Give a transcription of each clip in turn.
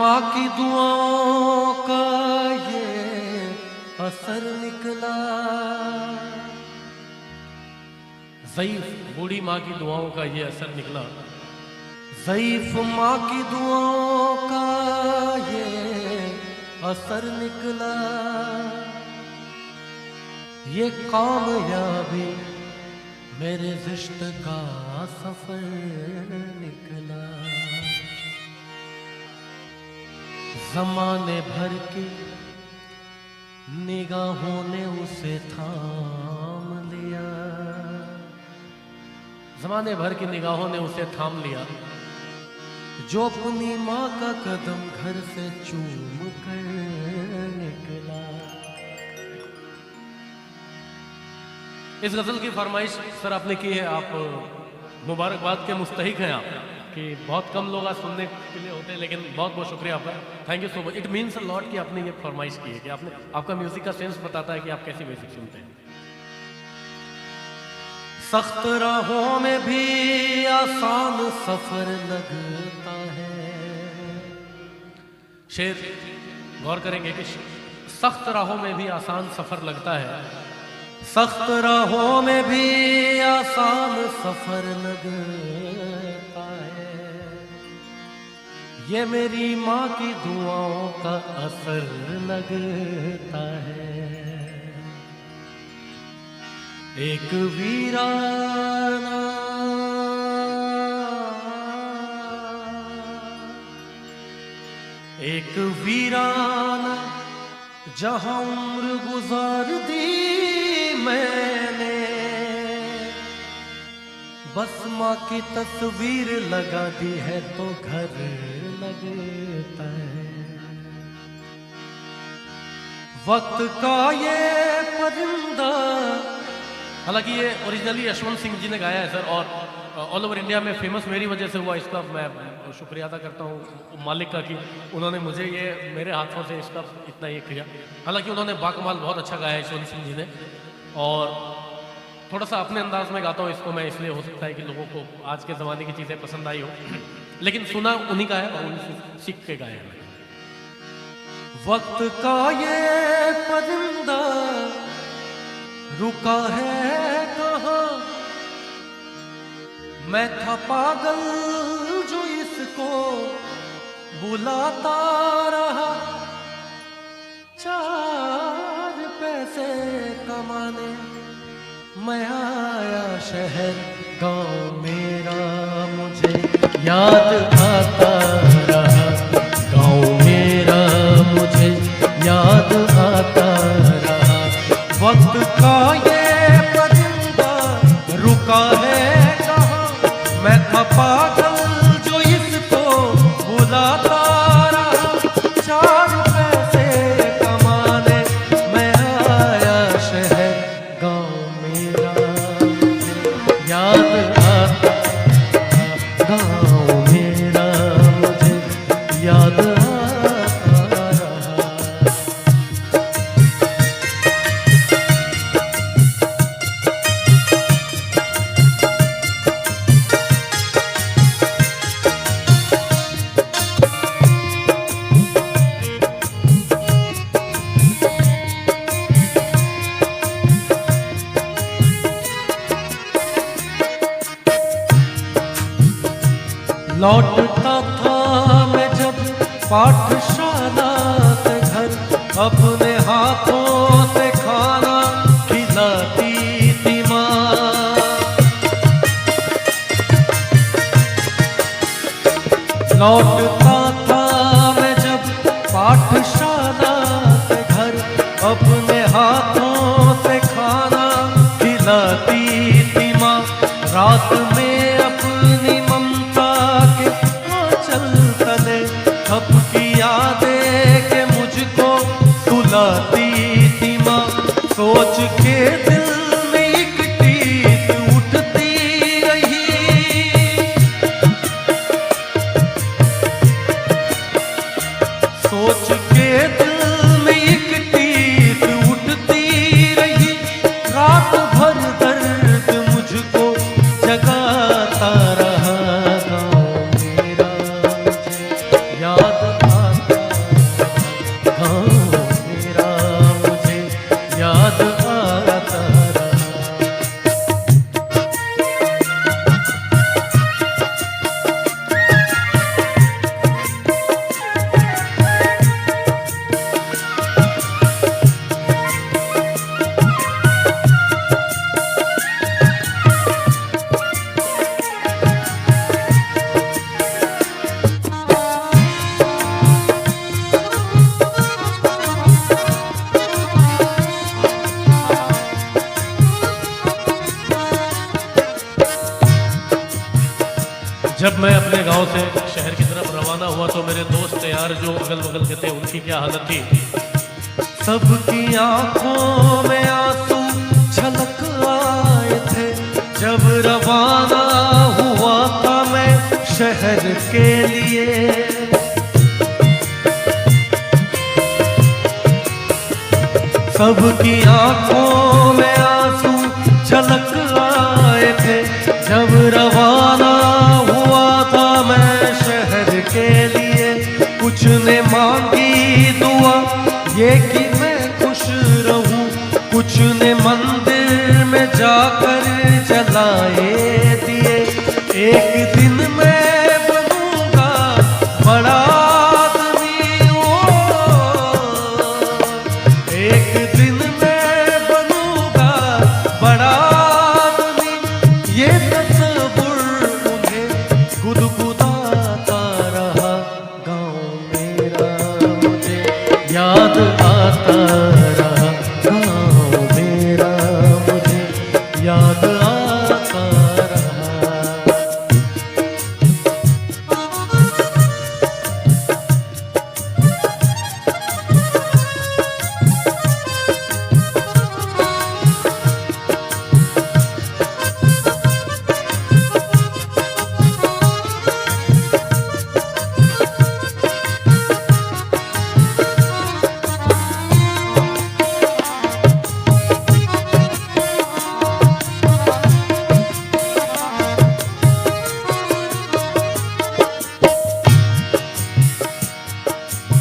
माँ की दुआओं का ये असर निकला। ज़ईफ़ बूढ़ी माँ की दुआओं का ये असर निकला। ज़ईफ़ माँ की दुआओं का ये असर निकला। ये कामयाबी मेरे ज़िश्त का सफर निकला। ज़माने भर की निगाहों ने उसे थाम लिया। ज़माने भर की निगाहों ने उसे थाम लिया। जो अपनी माँ का कदम घर से चूम कर निकला। इस गज़ल की फरमाइश सर आपने की है। आप मुबारकबाद के मुस्तहिक हैं आप कि बहुत कम लोग आज सुनने के लिए होते हैं, लेकिन बहुत बहुत शुक्रिया आपका। Thank you so much. It means a lot कि आपने ये फरमाइश की है कि आपने आपका म्यूज़िक का सेंस बताता है कि आप कैसी म्यूज़िक सुनते हैं। सख्त राहों में भी आसान सफर लगता है। शेर गौर करेंगे कि सख्त राहों में भी आसान सफ़र लगता है। सख्त राहों में भी आसान सफर लगता है। ये मेरी माँ की दुआओं का असर लगता है। एक वीराना एक वीराना जहां उम्र गुजार दी मैंने। बस माँ की तस्वीर लगा दी है तो घर लगता है। वक्त का ये परिंदा, हालांकि ये ओरिजिनली यशवंत सिंह जी ने गाया है सर, और ऑल ओवर इंडिया में फेमस मेरी वजह से हुआ। इसका मैं शुक्रिया अदा करता हूँ मालिक का कि उन्होंने मुझे ये मेरे हाथों से इसका इतना ये किया। हालांकि उन्होंने बाकमाल बहुत अच्छा गाया है यशवंत सिंह जी ने, और थोड़ा सा अपने अंदाज में गाता हूँ इसको मैं, इसलिए हो सकता है कि लोगों को आज के ज़माने की चीज़ें पसंद आई हो, लेकिन सुना उन्हीं का है और उन्हीं सीख के गाया है। वक्त का ये परिंदा रुका है कहाँ। मैं था पागल जो इसको बुलाता रहा। 4 पैसे कमाने मैं आया शहर। गाँव मेरा मुझे याद आता रहा। गाँव मेरा मुझे याद आता रहा। वक्त का ये परिंदा रुका है कहाँ। मैं था पागल जो इसको बुलाता रहा। 4 पैसे कमाने मैं आया शहर। गाँव मेरा मुझे याद आता रहा। गाँव मेरा मुझे याद आता रहा। लौटता था मैं जब पाठशाला से घर। अपने हाथों से खाना खिलाती थी माँ। लौटता था मैं जब पाठशाला से घर। अपने हाथों से खाना खिलाती थी माँ। रात में अपनी सबकी यादें के मुझको सुलाती थी माँ। सोच के दिल में एक टीस उठती रही। सोच के दिल में एक टीस जब मैं अपने गांव से शहर की तरफ रवाना हुआ तो मेरे दोस्त यार जो अगल बगल के थे उनकी क्या हालत थी। सबकी आंखों में आंसू छलक आए थे जब रवाना हुआ था मैं शहर के लिए। सबकी आंखों में आंसू छलक आए थे जब रवाना हुआ था मैं शहर के लिए। कुछ ने मांगी दुआ ये कि मैं खुश रहूं, कुछ ने मंदिर में जाकर जलाए दिए। एक दिन मैं बनूंगा बड़ा आदमी, एक दिन मैं बनूंगा बड़ा आदमी। ये तस्वीर उन्हें गुदगुदाता रहा, गाँव मेरा मुझे याद आता रहा, गाँव मेरा मुझे याद आता रहा।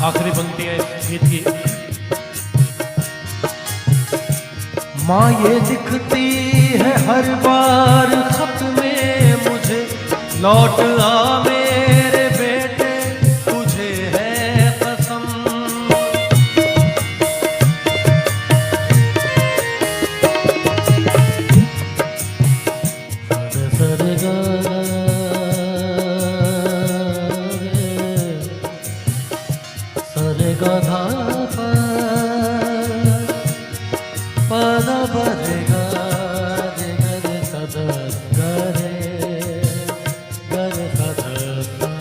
आखिरी पंक्ति है इस गीत की। माँ ये दिखती है हर बार खत में मुझे, लौट आ मेरे बेटे तुझे है कसम। सर गा सर गा धा पद रे गा रे गा रे सद गा रे सद गा।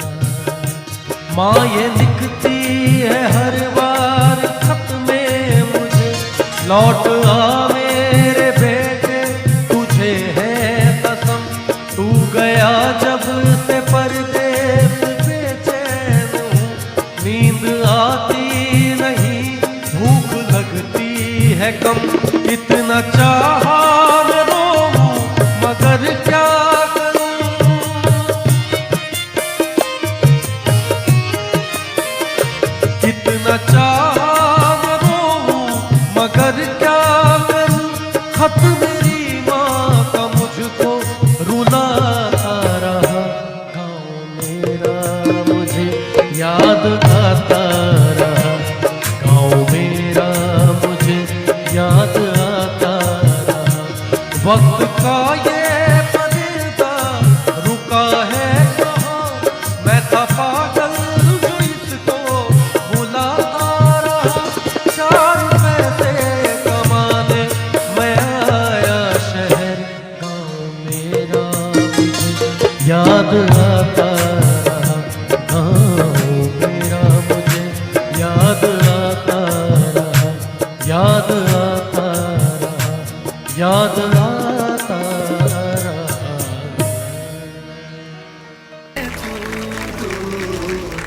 माँ ये लिखती है हर बार खत में मुझे, लौट आ मेरे बेटे तुझे है कसम। तू गया जब से परदेस बेचैन हूँ, नींद आती नहीं भूख लगती है कम। कितना चाहा मैं रोऊं मगर क्या करूं, कितना चाहा मैं रोऊं मगर क्या करूं। खत मेरी माँ का मुझको रुलाता रहा, गाँव मेरा मुझे याद आता रहा, गाँव मेरा मुझे याद आता रहा। वक्त का ये पर्दा रुका है कहाँ, मैं था पागल जो इसको बुलाता रहा। 4 पैसे कमाने मैं आया शहर, गाँव मेरा मुझे याद आता रहा, गाँव मेरा मुझे याद आता रहा, याद आता रहा, याद आता